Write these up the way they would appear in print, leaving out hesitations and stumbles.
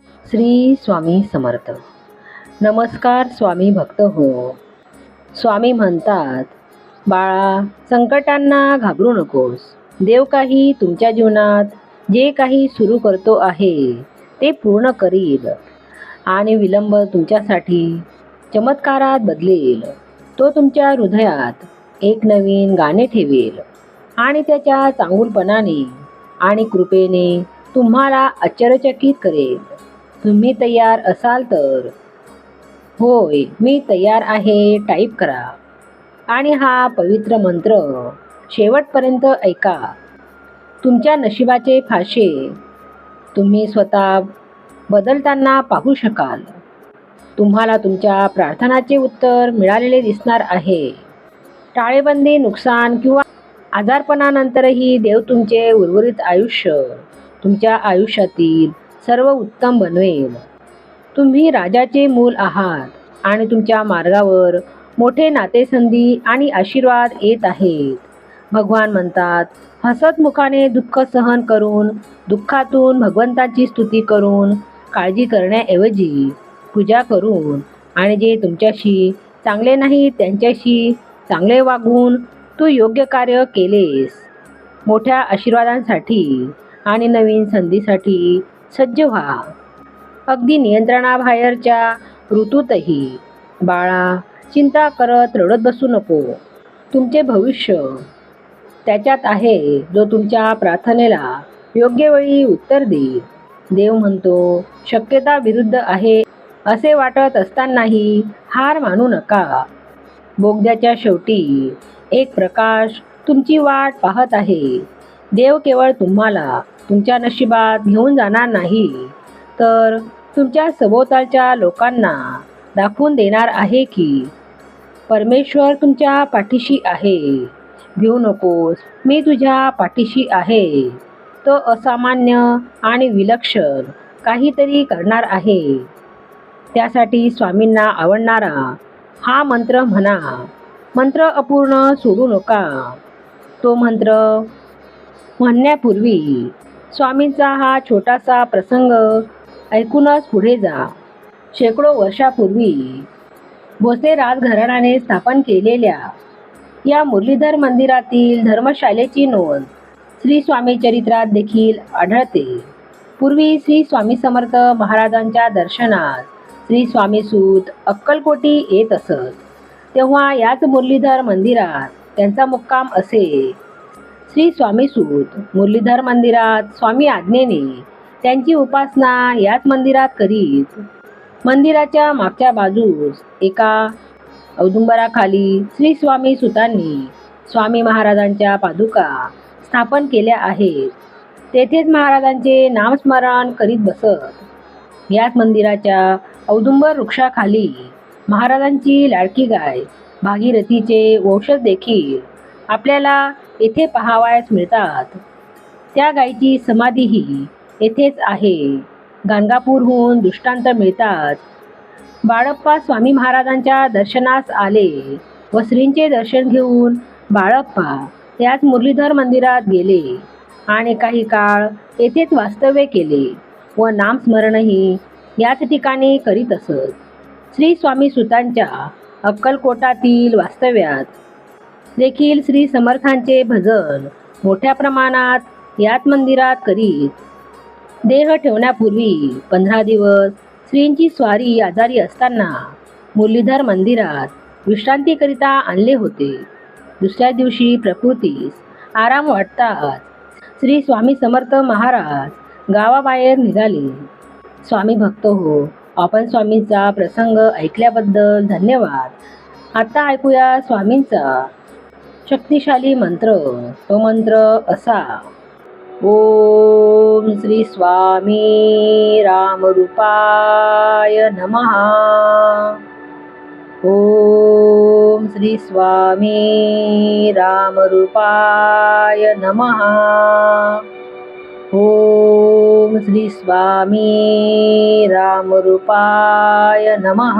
श्री स्वामी समर्थ. नमस्कार स्वामी भक्त हो. स्वामी म्हणतात, बाळा, संकटांना घाबरू नकोस. देव काही तुमच्या जीवनात जे काही सुरू करतो आहे ते पूर्ण करील आणि विलंब तुमच्यासाठी चमत्कारात बदलेल. तो तुमच्या हृदयात एक नवीन गाणे ठेवेल आणि त्याच्या चांगुलपणाने आणि कृपेने तुम्हाला आश्चर्यचकित करेल. तुम्ही तयार असाल तर होय मी तयार आहे टाईप करा आणि हा पवित्र मंत्र शेवटपर्यंत ऐका. तुमच्या नशिबाचे फाशे तुम्ही स्वतः बदलताना पाहू शकाल. तुम्हाला तुमच्या प्रार्थनाचे उत्तर मिळालेले दिसणार आहे. टाळेबंदी, नुकसान किंवा आजारपणानंतरही देव तुमचे उर्वरित आयुष्य तुमच्या आयुष्यातील सर्व उत्तम बनवेल. तुम्ही राजाचे मूल आहात आणि तुमच्या मार्गावर मोठे नातेसंधी आणि आशीर्वाद येत आहेत. भगवान म्हणतात, हसत मुखाने दुःख सहन करून, दुःखातून भगवंताची स्तुती करून, काळजी करण्याऐवजी पूजा करून आणि जे तुमच्याशी चांगले नाही त्यांच्याशी चांगले वागून तू योग्य कार्य केलेस. मोठ्या आशीर्वादांसाठी आणि नवीन संधीसाठी सज्ज व्हा. अगदी नियंत्रणाबाहेरच्या ऋतूतही. बाळा, चिंता करत रडत बसू नको. तुमचे भविष्य त्याच्यात आहे जो तुमच्या प्रार्थनेला योग्य वेळी उत्तर देईल. देव म्हणतो, शक्यता विरुद्ध आहे असे वाटत असतानाही हार मानू नका. बोगद्याच्या शेवटी एक प्रकाश तुमची वाट पाहत आहे. देव केवळ तुम्हाला तुमच्या नशिबात घेऊन जाणार नाही, तर तुमच्या सभोवतालच्या लोकांना दाखवून देणार आहे की परमेश्वर तुमच्या पाठीशी आहे. भिवू नकोस, मी तुझ्या पाठीशी आहे. तो असामान्य आणि विलक्षण काहीतरी करणार आहे. त्यासाठी स्वामींना आवडणारा हा मंत्र म्हणा. मंत्र अपूर्ण सोडू नका. तो मंत्र म्हणण्यापूर्वी स्वामींचा हा छोटासा प्रसंग ऐकूनच पुढे जा. शेकडो वर्षापूर्वी भोसले राजघराण्याने स्थापन केलेल्या या मुरलीधर मंदिरातील धर्मशाळेची नोंद श्री स्वामी चरित्रात देखील आढळते. पूर्वी श्री स्वामी समर्थ महाराजांच्या दर्शनात श्री स्वामीसूत अक्कलकोटी येत असत. तेव्हा याच मुरलीधर मंदिरात त्यांचा मुक्काम असे. श्री स्वामीसूत मुरलीधर मंदिरात स्वामी आज्ञेने त्यांची उपासना याच मंदिरात करीत. मंदिराच्या मागच्या बाजूस एका औदुंबराखाली श्री स्वामी सुतांनी स्वामी महाराजांच्या पादुका स्थापन केल्या आहेत. तेथेच महाराजांचे नामस्मरण करीत बसत. याच मंदिराच्या औदुंबर वृक्षाखाली महाराजांची लाडकी गाय भागीरथीचे वंशज देखील आपल्याला येथे पाहावयास मिळतात. त्या गायीची समाधीही येथेच आहे. गाणगापूरहून दृष्टांत मिळतात. बाळप्पा स्वामी महाराजांच्या दर्शनास आले व श्रींचे दर्शन घेऊन बाळप्पा याच मुरलीधर मंदिरात गेले आणि काही काळ येथेच वास्तव्य केले व नामस्मरणही याच ठिकाणी करीत असत. श्री स्वामी सुतांच्या अक्कलकोटातील वास्तव्यात देखील श्री समर्थांचे भजन मोठ्या प्रमाणात याच मंदिरात करीत. देह ठेवण्यापूर्वी 15 दिवस श्रींची स्वारी आजारी असताना मुरलीधर मंदिरात विश्रांतीकरिता आणले होते. दुसऱ्या दिवशी प्रकृतीस आराम वाटताच श्री स्वामी समर्थ महाराज गावाबाहेर निघाले. स्वामी भक्त हो, आपण स्वामींचा प्रसंग ऐकल्याबद्दल धन्यवाद. आता ऐकूया स्वामींचा शक्तिशाली मंत्र. तो मंत्र असा: ओम श्री स्वामी रामरूपाय नमः. ओम श्री स्वामी रामरूपाय नमः. ओम श्री स्वामी रामरूपाय नमः.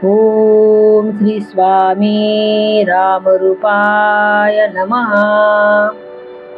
ओम श्री स्वामी रामरूपाय नमः.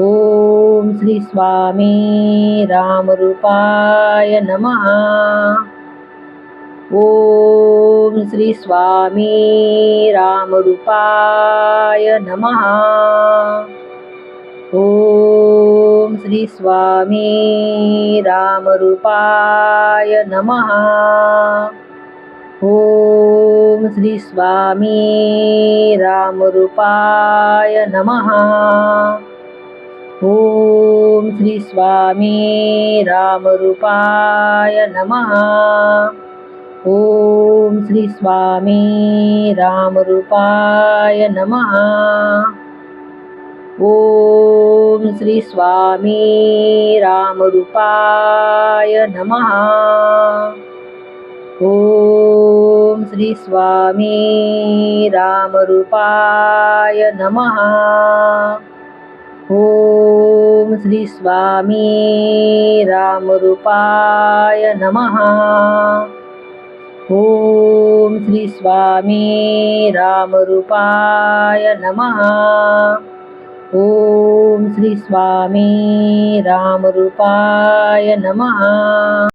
ओम श्री स्वामी रामरूपाय नमः. ओम श्री स्वामी रामरूपाय नमः. ओम श्री स्वामी रामरूपाय नमः. ओम श्री स्वामी रामरूपाय नमः. ओम श्री स्वामी रामरूपाय नमः. ओम श्री स्वामी रामरूपाय नमः. ओम श्री स्वामी रामरूपाय नमः. ओम श्री स्वामी रामरूपाय नमः. ओम श्री स्वामी रामरूपाय नमः. ओम श्री स्वामी रामरूपाय नमः. ओम श्री स्वामी रामरूपाय नमः.